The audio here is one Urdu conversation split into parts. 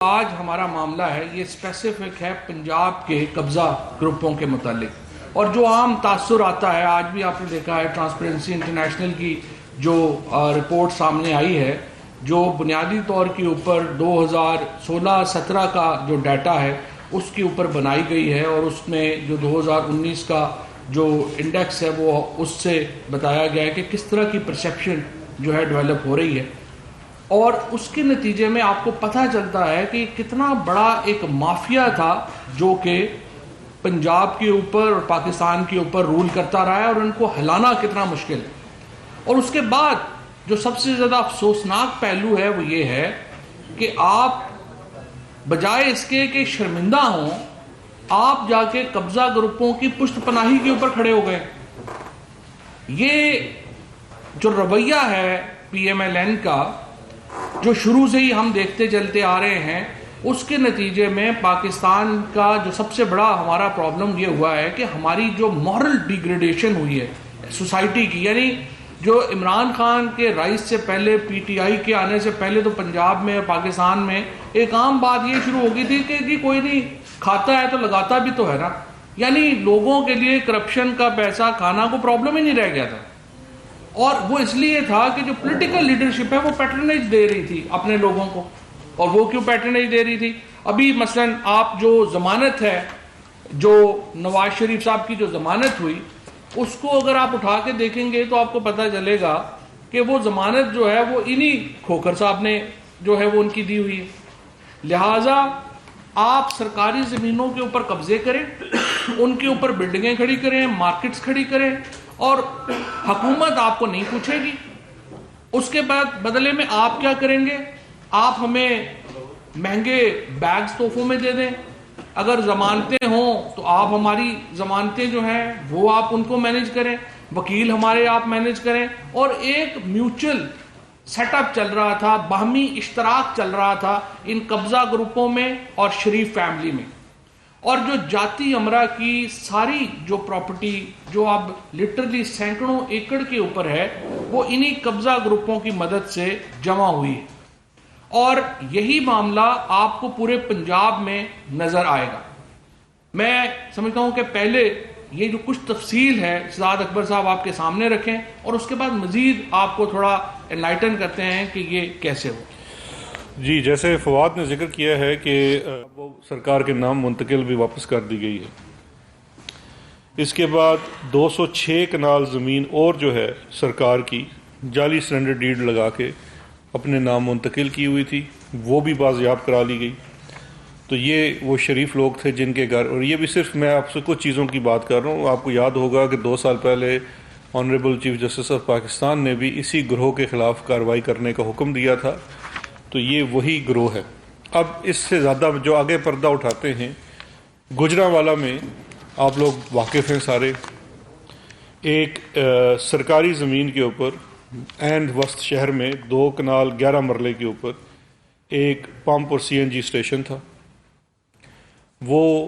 آج ہمارا معاملہ ہے یہ اسپیسیفک ہے پنجاب کے قبضہ گروپوں کے متعلق، اور جو عام تاثر آتا ہے، آج بھی آپ نے دیکھا ہے ٹرانسپیرنسی انٹرنیشنل کی جو رپورٹ سامنے آئی ہے، جو بنیادی طور کے اوپر 2016-17 کا جو ڈیٹا ہے اس کے اوپر بنائی گئی ہے، اور اس میں جو 2019 کا جو انڈیکس ہے وہ اس سے بتایا گیا ہے کہ کس طرح کی پرسیپشن جو ہے ڈیولپ ہو رہی ہے، اور اس کے نتیجے میں آپ کو پتہ چلتا ہے کہ کتنا بڑا ایک مافیا تھا جو کہ پنجاب کے اوپر اور پاکستان کے اوپر رول کرتا رہا ہے، اور ان کو ہلانا کتنا مشکل ہے۔ اور اس کے بعد جو سب سے زیادہ افسوسناک پہلو ہے وہ یہ ہے کہ آپ بجائے اس کے کہ شرمندہ ہوں، آپ جا کے قبضہ گروپوں کی پشت پناہی کے اوپر کھڑے ہو گئے۔ یہ جو رویہ ہے پی ایم ایل این کا، جو شروع سے ہی ہم دیکھتے چلتے آ رہے ہیں، اس کے نتیجے میں پاکستان کا جو سب سے بڑا ہمارا پرابلم یہ ہوا ہے کہ ہماری جو مورل ڈیگریڈیشن ہوئی ہے سوسائٹی کی، یعنی جو عمران خان کے رائز سے پہلے، پی ٹی آئی کے آنے سے پہلے تو پنجاب میں اور پاکستان میں ایک عام بات یہ شروع ہو گئی تھی کہ جی کوئی نہیں کھاتا ہے تو لگاتا بھی تو ہے نا، یعنی لوگوں کے لیے کرپشن کا پیسہ کھانا کو پرابلم ہی نہیں رہ گیا تھا، اور وہ اس لیے تھا کہ جو پولیٹیکل لیڈرشپ ہے وہ پیٹرنیج دے رہی تھی اپنے لوگوں کو۔ اور وہ کیوں پیٹرنیج دے رہی تھی؟ ابھی مثلا آپ جو ضمانت ہے، جو نواز شریف صاحب کی جو ضمانت ہوئی، اس کو اگر آپ اٹھا کے دیکھیں گے تو آپ کو پتہ چلے گا کہ وہ ضمانت جو ہے وہ انہی کھوکھر صاحب نے جو ہے وہ ان کی دی ہوئی ہے۔ لہٰذا آپ سرکاری زمینوں کے اوپر قبضے کریں، ان کے اوپر بلڈنگیں کھڑی کریں، مارکیٹس کھڑی کریں، اور حکومت آپ کو نہیں پوچھے گی۔ اس کے بعد بدلے میں آپ کیا کریں گے؟ آپ ہمیں مہنگے بیگز تحفوں میں دے دیں، اگر ضمانتیں ہوں تو آپ ہماری ضمانتیں جو ہیں وہ آپ ان کو مینیج کریں، وکیل ہمارے آپ مینیج کریں، اور ایک میوچل سیٹ اپ چل رہا تھا، باہمی اشتراک چل رہا تھا ان قبضہ گروپوں میں اور شریف فیملی میں، اور جو جاتی امرا کی ساری جو پراپرٹی جو اب لٹرلی سینکڑوں ایکڑ کے اوپر ہے وہ انہی قبضہ گروپوں کی مدد سے جمع ہوئی ہے، اور یہی معاملہ آپ کو پورے پنجاب میں نظر آئے گا۔ میں سمجھتا ہوں کہ پہلے یہ جو کچھ تفصیل ہے شہزاد اکبر صاحب آپ کے سامنے رکھیں، اور اس کے بعد مزید آپ کو تھوڑا انلائٹن کرتے ہیں کہ یہ کیسے ہو۔ جی، جیسے فواد نے ذکر کیا ہے کہ وہ سرکار کے نام منتقل بھی واپس کر دی گئی ہے۔ اس کے بعد 206 کنال زمین اور جو ہے سرکار کی جعلی سرنڈر ڈیڈ لگا کے اپنے نام منتقل کی ہوئی تھی، وہ بھی بازیاب کرا لی گئی۔ تو یہ وہ شریف لوگ تھے جن کے گھر، اور یہ بھی صرف میں آپ سے کچھ چیزوں کی بات کر رہا ہوں۔ آپ کو یاد ہوگا کہ 2 سال پہلے honourable chief justice of Pakistan نے بھی اسی گروہ کے خلاف کارروائی کرنے کا حکم دیا تھا، تو یہ وہی گروہ ہے۔ اب اس سے زیادہ جو آگے پردہ اٹھاتے ہیں، گجرانوالہ میں آپ لوگ واقف ہیں سارے، ایک سرکاری زمین کے اوپر اینڈ وسط شہر میں 2 کنال 11 مرلے کے اوپر ایک پمپ اور سی این جی اسٹیشن تھا، وہ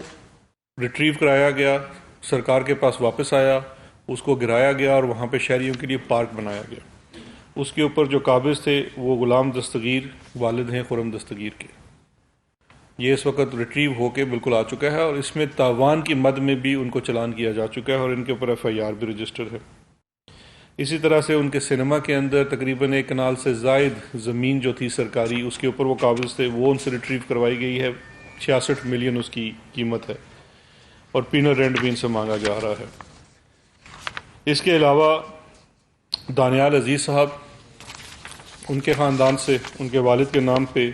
ریٹریو کرایا گیا، سرکار کے پاس واپس آیا، اس کو گرایا گیا اور وہاں پہ شہریوں کے لیے پارک بنایا گیا۔ اس کے اوپر جو قابض تھے وہ غلام دستگیر والد ہیں خرم دستگیر کے۔ یہ اس وقت ریٹریو ہو کے بالکل آ چکا ہے، اور اس میں تاوان کی مد میں بھی ان کو چلان کیا جا چکا ہے، اور ان کے اوپر ایف آئی آر بھی رجسٹر ہے۔ اسی طرح سے ان کے سینما کے اندر تقریباً 1 کنال سے زائد زمین جو تھی سرکاری، اس کے اوپر وہ قابض تھے، وہ ان سے ریٹریو کروائی گئی ہے، 66 ملین اس کی قیمت ہے، اور پینل رینٹ بھی ان سے مانگا جا رہا ہے۔ اس کے علاوہ دانیال عزیز صاحب، ان کے خاندان سے ان کے والد کے نام پہ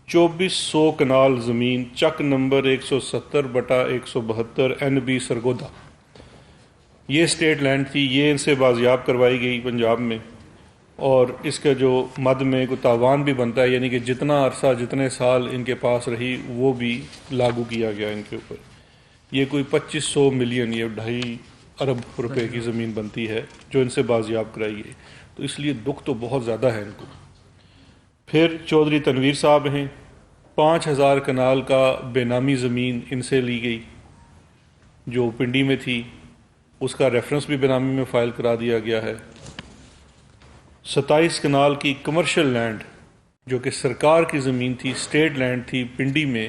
2400 کنال زمین چک نمبر 170/172 NB سرگودا، یہ اسٹیٹ لینڈ تھی، یہ ان سے بازیاب کروائی گئی پنجاب میں، اور اس کا جو مد میں کوئی تاوان بھی بنتا ہے، یعنی کہ جتنا عرصہ جتنے سال ان کے پاس رہی وہ بھی لاگو کیا گیا ان کے اوپر۔ یہ کوئی 2500 ملین، یہ 2.5 ارب روپے کی زمین بنتی ہے جو ان سے بازیاب کرائی گئی، تو اس لیے دکھ تو بہت زیادہ ہے ان کو۔ پھر چودھری تنویر صاحب ہیں، 5000 کنال کا بے نامی زمین ان سے لی گئی جو پنڈی میں تھی، اس کا ریفرنس بھی بے نامی میں فائل کرا دیا گیا ہے۔ 27 کنال کی کمرشل لینڈ جو کہ سرکار کی زمین تھی، اسٹیٹ لینڈ تھی پنڈی میں،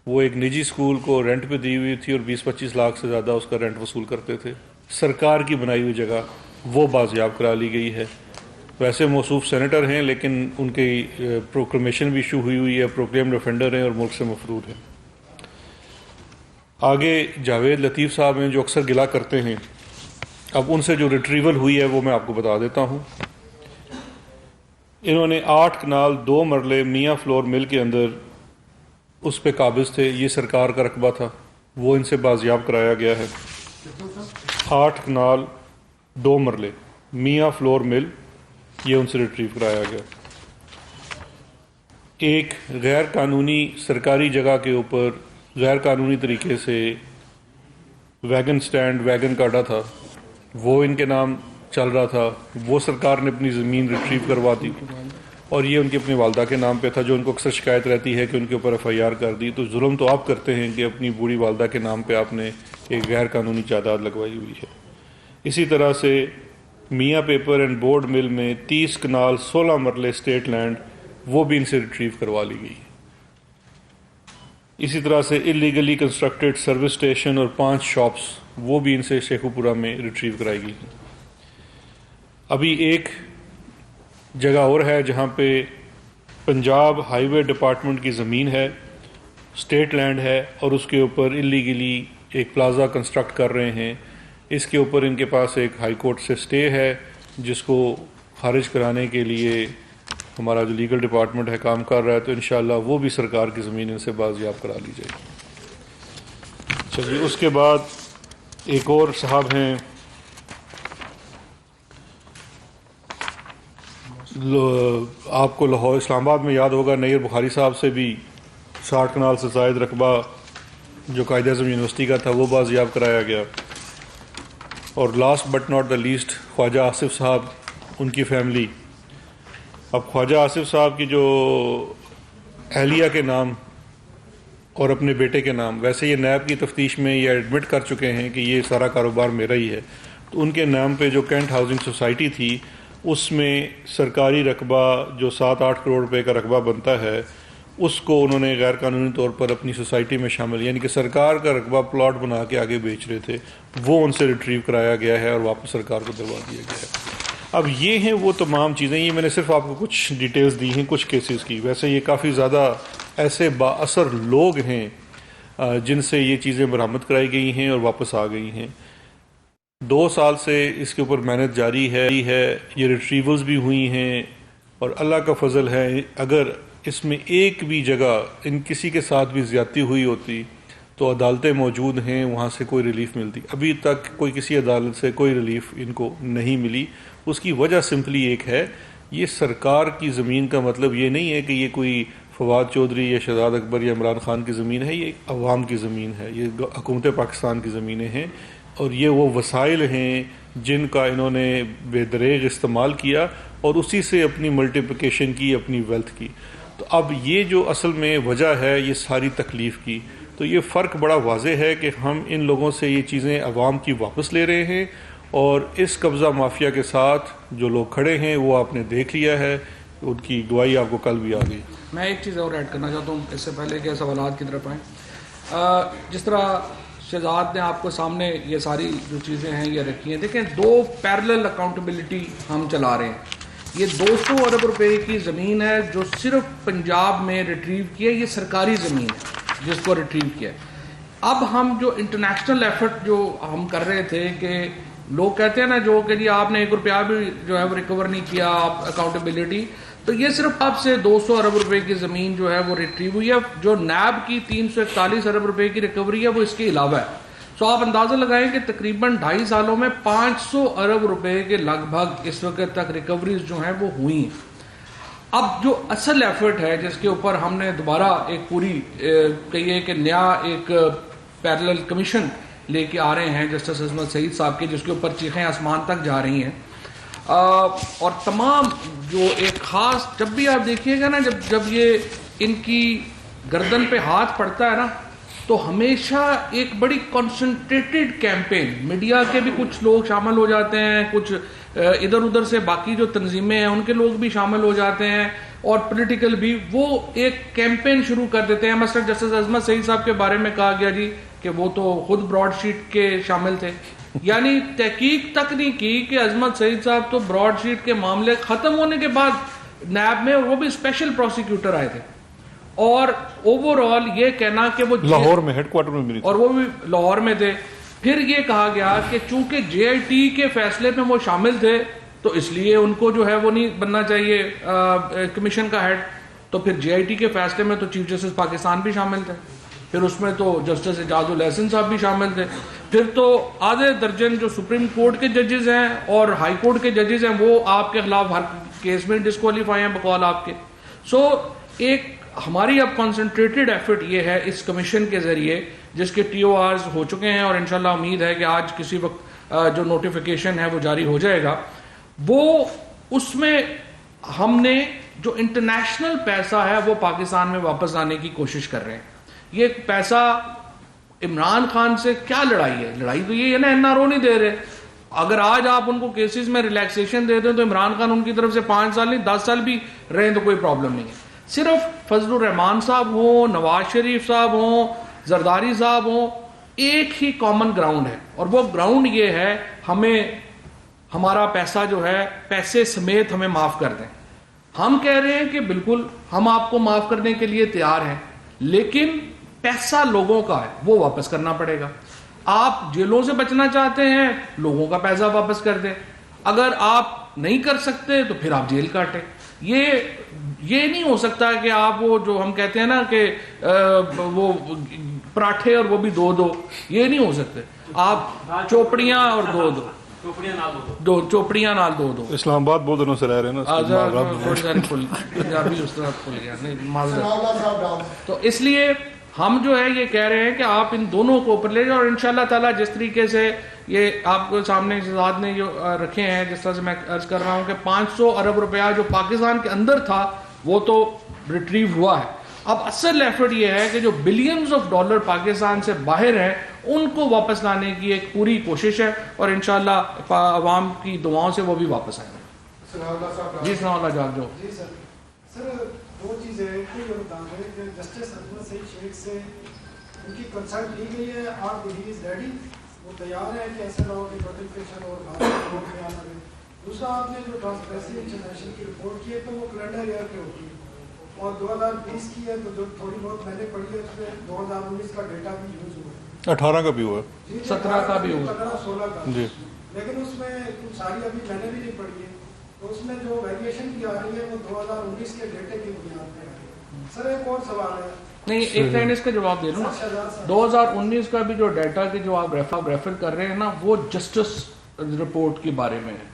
وہ ایک نجی اسکول کو رینٹ پہ دی ہوئی تھی اور 20-25 لاکھ سے زیادہ اس کا رینٹ وصول کرتے تھے. سرکار کی بنائی ہوئی جگہ وہ بازیاب کرا لی گئی ہے. ویسے موصوف سینیٹر ہیں لیکن ان کی پروکلیمیشن بھی ایشو ہوئی ہے، پروکلیم ریفینڈر ہیں اور ملک سے مفرور ہیں. آگے جاوید لطیف صاحب ہیں جو اکثر گلا کرتے ہیں. اب ان سے جو ریٹریول ہوئی ہے وہ میں آپ کو بتا دیتا ہوں. انہوں نے 8 کنال 2 مرلے میاں فلور مل کے اندر اس پہ قابض تھے. یہ سرکار کا رقبہ تھا، وہ ان سے بازیاب کرایا گیا ہے. 8 کنال 2 مرلے میاں فلور مل، یہ ان سے ریٹریو کرایا گیا. ایک غیر قانونی سرکاری جگہ کے اوپر غیر قانونی طریقے سے ویگن سٹینڈ، ویگن کاٹا تھا، وہ ان کے نام چل رہا تھا. وہ سرکار نے اپنی زمین ریٹریو کروا دی اور یہ ان کی اپنی والدہ کے نام پہ تھا، جو ان کو اکثر شکایت رہتی ہے کہ ان کے اوپر FIR کر دی. تو ظلم تو آپ کرتے ہیں کہ اپنی بوڑھی والدہ کے نام پہ آپ نے ایک غیر قانونی جائیداد لگوائی ہوئی ہے. اسی طرح سے میاں پیپر اینڈ بورڈ مل میں 30 کنال 16 مرلے اسٹیٹ لینڈ، وہ بھی ان سے ریٹریو کروا لی گئی. اسی طرح سے انلیگلی کنسٹرکٹڈ سروس اسٹیشن اور 5 شاپس، وہ بھی ان سے شیخو پورہ میں ریٹریو کرائی گئی. ابھی ایک جگہ اور ہے جہاں پہ پنجاب ہائی وے ڈپارٹمنٹ کی زمین ہے، اسٹیٹ لینڈ ہے، اور اس کے اوپر انلیگلی ایک پلازا کنسٹرکٹ کر رہے ہیں. اس کے اوپر ان کے پاس ایک ہائی کورٹ سے اسٹے ہے جس کو خارج کرانے کے لیے ہمارا جو لیگل ڈپارٹمنٹ ہے کام کر رہا ہے. تو انشاءاللہ وہ بھی سرکار کی زمین ان سے بازیاب کرا لی جائے گی. چلیے، اس کے بعد ایک اور صاحب ہیں آپ کو لاہور اسلام آباد میں یاد ہوگا، نیر بخاری صاحب سے بھی 60 کنال سے زائد رقبہ جو قائد اعظم یونیورسٹی کا تھا وہ بازیاب کرایا گیا. اور last but not the least Khawaja Asif Sahab, ان کی فیملی. اب خواجہ آصف صاحب کی جو اہلیہ کے نام اور اپنے بیٹے کے نام، ویسے یہ نیب کی تفتیش میں یہ ایڈمٹ کر چکے ہیں کہ یہ سارا کاروبار میرا ہی ہے. تو ان کے نام پہ جو کینٹ ہاؤسنگ سوسائٹی تھی اس میں سرکاری رقبہ جو 7-8 کروڑ روپے کا رقبہ بنتا ہے، اس کو انہوں نے غیر قانونی طور پر اپنی سوسائٹی میں شامل، یعنی کہ سرکار کا رقبہ پلاٹ بنا کے آگے بیچ رہے تھے، وہ ان سے ریٹریو کرایا گیا ہے اور واپس سرکار کو دلوا دیا گیا ہے. اب یہ ہیں وہ تمام چیزیں. یہ میں نے صرف آپ کو کچھ ڈیٹیلز دی ہیں کچھ کیسز کی. ویسے یہ کافی زیادہ ایسے با اثر لوگ ہیں جن سے یہ چیزیں برآمد کرائی گئی ہیں اور واپس آ گئی ہیں. 2 سال سے اس کے اوپر محنت جاری ہے. یہ ریٹریولز بھی ہوئی ہیں اور اللہ کا فضل ہے اگر اس میں ایک بھی جگہ ان کسی کے ساتھ بھی زیادتی ہوئی ہوتی تو عدالتیں موجود ہیں، وہاں سے کوئی ریلیف ملتی. ابھی تک کوئی کسی عدالت سے کوئی ریلیف ان کو نہیں ملی. اس کی وجہ سمپلی ایک ہے، یہ سرکار کی زمین کا مطلب یہ نہیں ہے کہ یہ کوئی فواد چودھری یا شہزاد اکبر یا عمران خان کی زمین ہے. یہ عوام کی زمین ہے، یہ حکومت پاکستان کی زمینیں ہیں اور یہ وہ وسائل ہیں جن کا انہوں نے بے دریغ استعمال کیا اور اسی سے اپنی ملٹیپلیکیشن کی، اپنی ویلتھ کی. تو اب یہ جو اصل میں وجہ ہے یہ ساری تکلیف کی، تو یہ فرق بڑا واضح ہے کہ ہم ان لوگوں سے یہ چیزیں عوام کی واپس لے رہے ہیں اور اس قبضہ مافیا کے ساتھ جو لوگ کھڑے ہیں وہ آپ نے دیکھ لیا ہے، ان کی گواہی آپ کو کل بھی آ گئی. میں ایک چیز اور ایڈ کرنا چاہتا ہوں اس سے پہلے کہ سوالات کی طرف آئیں. جس طرح شہزاد نے آپ کو سامنے یہ ساری جو چیزیں ہیں یہ رکھی ہیں، دیکھیں 2 پیرلل اکاؤنٹیبلٹی ہم چلا رہے ہیں. یہ 200 ارب روپے کی زمین ہے جو صرف پنجاب میں ریٹریو کی ہے، یہ سرکاری زمین ہے جس کو ریٹریو کیا ہے. اب ہم جو انٹرنیشنل ایفرٹ جو ہم کر رہے تھے کہ لوگ کہتے ہیں نا جو کہ جی آپ نے 1 روپیہ بھی جو ہے وہ ریکور نہیں کیا، آپ اکاؤنٹیبلٹی، تو یہ صرف آپ سے 200 ارب روپے کی زمین جو ہے وہ ریٹریو ہوئی ہے. جو نیب کی 341 ارب روپے کی ریکوری ہے وہ اس کے علاوہ ہے. تو آپ اندازہ لگائیں کہ تقریباً 2.5 سالوں میں 500 ارب روپے کے لگ بھگ اس وقت تک ریکوریز جو ہیں وہ ہوئی ہیں. اب جو اصل ایفرٹ ہے جس کے اوپر ہم نے دوبارہ ایک پوری کہیے کہ نیا ایک پیرلل کمیشن لے کے آ رہے ہیں جسٹس عصمت سعید صاحب کے، جس کے اوپر چیخیں آسمان تک جا رہی ہیں. اور تمام جو ایک خاص، جب بھی آپ دیکھیے گا نا جب یہ ان کی گردن پہ ہاتھ پڑتا ہے نا تو ہمیشہ ایک بڑی کنسنٹریٹڈ کیمپین، میڈیا کے بھی کچھ لوگ شامل ہو جاتے ہیں، کچھ ادھر ادھر سے باقی جو تنظیمیں ہیں ان کے لوگ بھی شامل ہو جاتے ہیں، اور پولیٹیکل بھی، وہ ایک کیمپین شروع کر دیتے ہیں. مثلا جسٹس عصمت سعید صاحب کے بارے میں کہا گیا جی کہ وہ تو خود براڈ شیٹ کے شامل تھے، یعنی تحقیق تک نہیں کی کہ عصمت سعید صاحب تو براڈ شیٹ کے معاملے ختم ہونے کے بعد نیب میں وہ بھی اسپیشل پروسیکیوٹر آئے تھے، اور اوور آل یہ کہنا کہ وہ لاہور میں ہیڈ کوارٹر میں ملی تھی، اور وہ بھی لاہور میں تھے. پھر یہ کہا گیا کہ چونکہ جے آئی ٹی کے فیصلے میں وہ شامل تھے تو اس لیے ان کو جو ہے وہ نہیں بننا چاہیے کمیشن کا ہیڈ. تو پھر جے آئی ٹی کے فیصلے میں تو چیف جسٹس پاکستان بھی شامل تھے، پھر اس میں تو جسٹس اعجاز الاحسن صاحب بھی شامل تھے، پھر تو آدھے درجن جو سپریم کورٹ کے ججز ہیں اور ہائی کورٹ کے ججز ہیں وہ آپ کے خلاف ہر کیس میں ڈسکوالیفائی ہیں بقول آپ کے. سو ایک ہماری اب کنسنٹریٹڈ ایفرٹ یہ ہے اس کمیشن کے ذریعے، جس کے ٹی او آرز ہو چکے ہیں اور انشاءاللہ امید ہے کہ آج کسی وقت جو نوٹیفیکیشن ہے وہ جاری ہو جائے گا. وہ اس میں ہم نے جو انٹرنیشنل پیسہ ہے وہ پاکستان میں واپس لانے کی کوشش کر رہے ہیں. یہ پیسہ عمران خان سے کیا لڑائی ہے؟ لڑائی تو یہ ہے نا این آر او نہیں دے رہے. اگر آج آپ ان کو کیسز میں ریلیکسیشن دے دیں تو عمران خان ان کی طرف سے 5 سال نہیں 10 سال بھی رہیں تو کوئی پرابلم نہیں ہے. صرف فضل الرحمان صاحب ہوں، نواز شریف صاحب ہوں، زرداری صاحب ہوں، ایک ہی کامن گراؤنڈ ہے، اور وہ گراؤنڈ یہ ہے ہمیں ہمارا پیسہ جو ہے پیسے سمیت ہمیں معاف کر دیں. ہم کہہ رہے ہیں کہ بالکل ہم آپ کو معاف کرنے کے لیے تیار ہیں، لیکن پیسہ لوگوں کا ہے وہ واپس کرنا پڑے گا. آپ جیلوں سے بچنا چاہتے ہیں، لوگوں کا پیسہ واپس کر دیں. اگر آپ نہیں کر سکتے تو پھر آپ جیل کاٹیں. یہ نہیں ہو سکتا کہ آپ وہ جو ہم کہتے ہیں نا کہ وہ پراٹھے اور وہ بھی دو یہ نہیں ہو سکتے. آپ چوپڑیاں اور دو چوپڑیاں نال دو. اسلام آباد بہت دنوں سے رہ رہے ہیں نا، پنجابی اس طرح بھول گیا نہیں معذرت. تو اس لیے ہم جو ہے یہ کہہ رہے ہیں کہ آپ ان دونوں کو اوپر لے جائیں، اور انشاءاللہ تعالیٰ جس طریقے سے یہ آپ کو سامنے اجازت نے جو رکھے ہیں، جس طرح سے میں عرض کر رہا ہوں کہ 500 ارب روپیہ جو پاکستان کے اندر تھا وہ تو ریٹریو ہوا ہے. اب اصل ایفرٹ یہ ہے کہ جو بلینز آف ڈالر پاکستان سے باہر ہیں ان کو واپس لانے کی ایک پوری کوشش ہے، اور انشاءاللہ عوام کی دعاؤں سے وہ بھی واپس آئیں گے. جی سلام اللہ جاگ جو. جی سر دو چیزیں ہیں کہ یہ بتا رہے ہیں کہ جسٹس عصمت سعید شیخ سے ان کی کنسلٹ لی گئی ہے، آپ ہی از ریڈی، وہ تیار ہے کہ ایسے لوگوں کی نوٹیفکیشن اور بات میں آنا ہے. دوسرا آپ نے جو ٹرانسپیرنسی انٹرنیشنل کی رپورٹ کی ہے تو وہ کیلنڈر ایئر پہ ہوتی ہے، اور 2020 کی ہے تو جو تھوڑی بہت میں نے پڑھی ہے اس میں 2019 کا ڈیٹا بھی یوز ہوا ہے، 18 کا بھی ہوا ہے، 17 کا بھی ہوا 16 کا جی. لیکن اس میں کچھ ساری ابھی میں نے بھی نہیں پڑھی ہے، تو اس میں جو ویریشن کی آ رہی ہے وہ 2019 کے ڈیٹے کی بنیاد پہ آ رہی ہے. سر ایک اور سوال ہے. نہیں، ایک لائن اس کا جواب دے لوں نا. 2019 کا بھی جو ڈیٹا کی جو آپ ریفر کر رہے ہیں نا وہ جسٹس رپورٹ کے بارے میں ہے،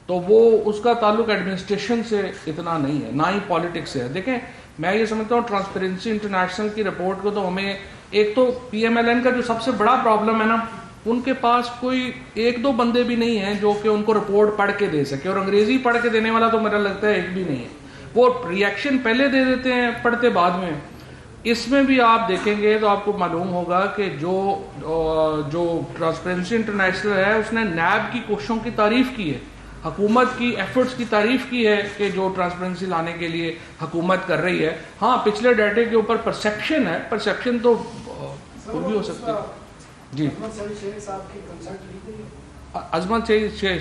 تو وہ اس کا تعلق ایڈمنسٹریشن سے اتنا نہیں ہے، نہ ہی پالیٹکس سے ہے. دیکھیں میں یہ سمجھتا ہوں ٹرانسپیرنسی انٹرنیشنل کی رپورٹ کو تو ہمیں ایک تو پی ایم ایل این کا جو سب سے بڑا پرابلم ہے نا، ان کے پاس کوئی 1-2 بندے بھی نہیں ہیں جو کہ ان کو رپورٹ پڑھ کے دے سکے، اور انگریزی پڑھ کے دینے والا تو میرا لگتا ہے ایک بھی نہیں ہے. وہ ریئیکشن پہلے دے دیتے ہیں، پڑھتے بعد میں. اس میں بھی آپ دیکھیں گے تو آپ کو معلوم ہوگا کہ جو ٹرانسپیرنسی انٹرنیشنل ہے اس نے نیب کی کوششوں کی تعریف کی ہے، حکومت کی ایفرٹس کی تعریف کی ہے کہ جو ٹرانسپیرنسی لانے کے لیے حکومت کر رہی ہے. ہاں پچھلے ڈیٹے کے اوپر پرسیپشن ہے، پرسیپشن تو کوئی بھی ہو سکتی ہے. جی عصمت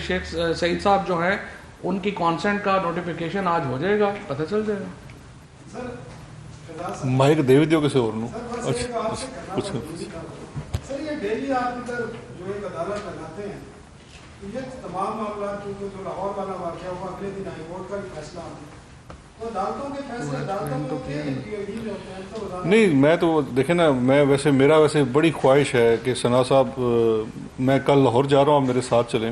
شیخ سعید صاحب جو ہیں ان کی کانسنٹ کا نوٹیفیکیشن آج ہو جائے گا، پتہ چل جائے گا. مائک دے دیو کسی اور نو. سر یہ ڈیلی آپ ادھر جو ایک عدالت لگاتے ہیں، یہ تمام معاملات کیونکہ جو لاہور والا واقعہ ہوا اگلے دن ہائی کورٹ کا بھی فیصلہ آتا ہے، تو عدالتوں کے فیصلے عدالتوں میں ہوتے ہیں. نہیں میں تو دیکھیں نا، میں ویسے میرا ویسے بڑی خواہش ہے کہ ثنا صاحب میں کل لاہور جا رہا ہوں، آپ میرے ساتھ چلیں،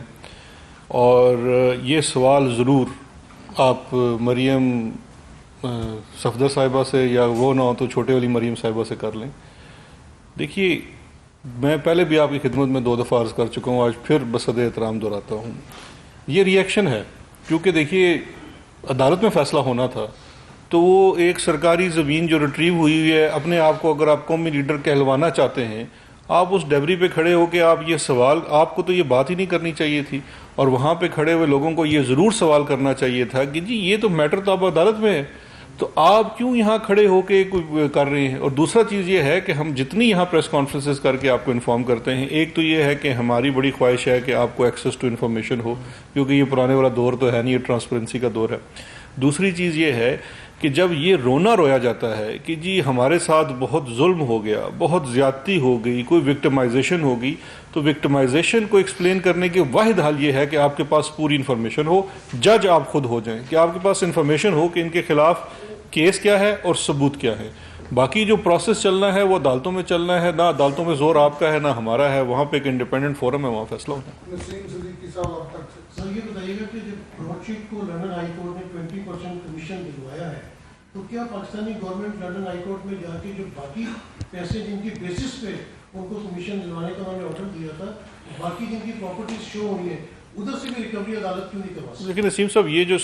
اور یہ سوال ضرور آپ مریم صفدر صاحبہ سے، یا وہ نہ ہو تو چھوٹے والی مریم صاحبہ سے کر لیں. دیکھیے میں پہلے بھی آپ کی خدمت میں 2 دفعہ عرض کر چکا ہوں، آج پھر بصد احترام دہراتا ہوں. یہ ریئیکشن ہے کیونکہ دیکھیے عدالت میں فیصلہ ہونا تھا، تو وہ ایک سرکاری زمین جو ریٹریو ہوئی ہے، اپنے آپ کو اگر آپ قومی لیڈر کہلوانا چاہتے ہیں، آپ اس ڈیبری پہ کھڑے ہو کے آپ یہ سوال، آپ کو تو یہ بات ہی نہیں کرنی چاہیے تھی، اور وہاں پہ کھڑے ہوئے لوگوں کو یہ ضرور سوال کرنا چاہیے تھا کہ جی یہ تو میٹر تو اب عدالت میں ہے. تو آپ کیوں یہاں کھڑے ہو کے کر رہے ہیں؟ اور دوسرا چیز یہ ہے کہ ہم جتنی یہاں پریس کانفرنسز کر کے آپ کو انفارم کرتے ہیں، ایک تو یہ ہے کہ ہماری بڑی خواہش ہے کہ آپ کو ایکسیس ٹو انفارمیشن ہو، کیونکہ یہ پرانے والا دور تو ہے نہیں، یہ ٹرانسپیرنسی کا دور ہے۔ دوسری چیز یہ ہے کہ جب یہ رونا رویا جاتا ہے کہ جی ہمارے ساتھ بہت ظلم ہو گیا، بہت زیادتی ہو گئی، کوئی وکٹمائزیشن ہوگی، تو وکٹمائزیشن کو ایکسپلین کرنے کے واحد حل یہ ہے کہ آپ کے پاس پوری انفارمیشن ہو، جج آپ خود ہو جائیں، کہ آپ کے پاس انفارمیشن ہو کہ ان کے خلاف کیس کیا ہے اور ثبوت کیا ہے۔ باقی جو پروسیس چلنا ہے وہ عدالتوں میں چلنا ہے، نہ عدالتوں میں زور آپ کا ہے نہ ہمارا ہے، وہاں پہ ایک انڈیپینڈنٹ فورم ہے، وہاں فیصلہ ہوتا ہے۔ سر یہ بتائیے گا کہ جب براڈ شیٹ کو لندن ہائی کورٹ نے 20% کمیشن دلوایا ہے، تو کیا Pakistani government London high court میں جا کے جو باقی پیسے جن کی بیسس پہ ان کو کمیشن دلوانے کا انہوں نے آرڈر دیا تھا، باقی جن کی پراپرٹیز شو ہوئی ہیں، ادھر سے بھی ریکوری عدالت کیوں نہیں کروا سکتی؟ لیکن نسیم صاحب یہ جو